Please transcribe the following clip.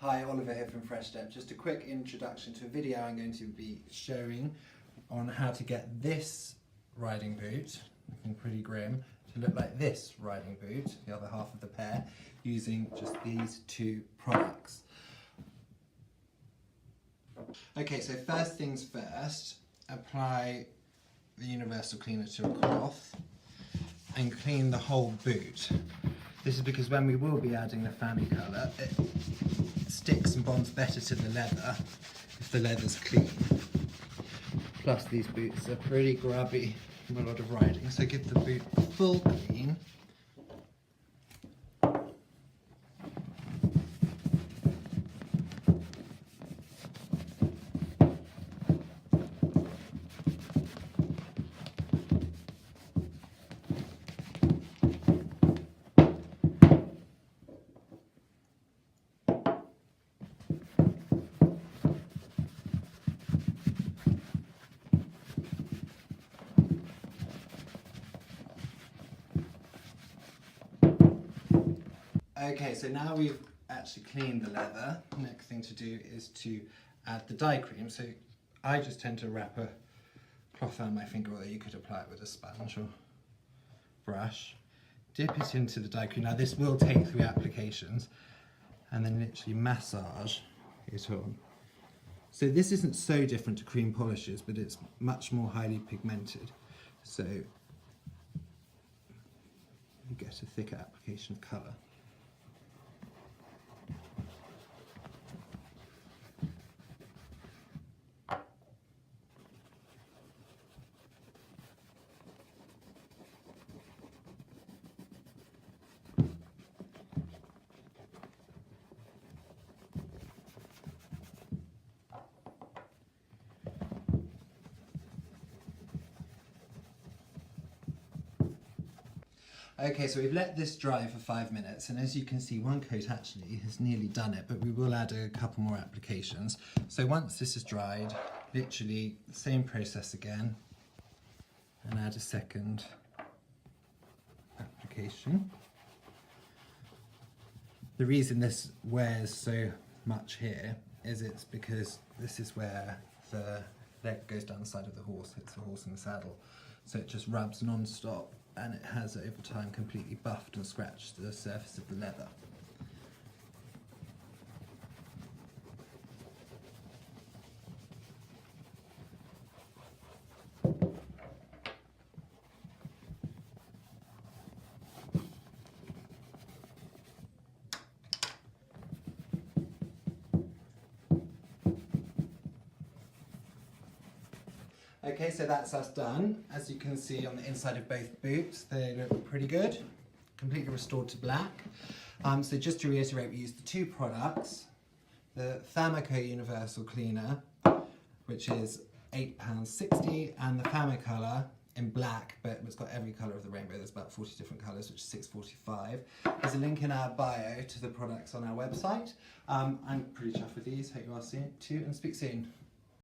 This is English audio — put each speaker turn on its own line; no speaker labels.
Hi, Oliver here from Fresh Step. Just a quick introduction to a video I'm going to be showing on how to get this riding boot, looking pretty grim, to look like this riding boot, the other half of the pair, using just these two products. Okay, so first things first, apply the universal cleaner to a cloth and clean the whole boot. This is because when we will be adding the Famaco, it sticks and bonds better to the leather if the leather's clean. Plus these boots are pretty grubby from a lot of riding, so give the boot a full clean. Okay, so now we've actually cleaned the leather, the next thing to do is to add the dye cream. So I just tend to wrap a cloth around my finger, or you could apply it with a sponge or brush. Dip it into the dye cream. Now this will take 3 applications, and then literally massage it on. So this isn't so different to cream polishes, but it's much more highly pigmented. So you get a thicker application of colour. Okay, so we've let this dry for 5 minutes, and as you can see, one coat actually has nearly done it, but we will add a couple more applications. So once this is dried, literally the same process again, and add a second application. The reason this wears so much here is it's because this is where the leg goes down the side of the horse, hits the horse in the saddle. So it just rubs non-stop, and it has over time completely buffed and scratched the surface of the leather. Okay, so that's us done. As you can see on the inside of both boots, they look pretty good, completely restored to black. So just to reiterate, we used the 2 products, the Famaco Universal Cleaner, which is £8.60, and the Famacolor in black, but it's got every colour of the rainbow. There's about 40 different colours, which is £6.45. There's a link in our bio to the products on our website. I'm pretty chuffed with these. Hope you are soon too, and speak soon.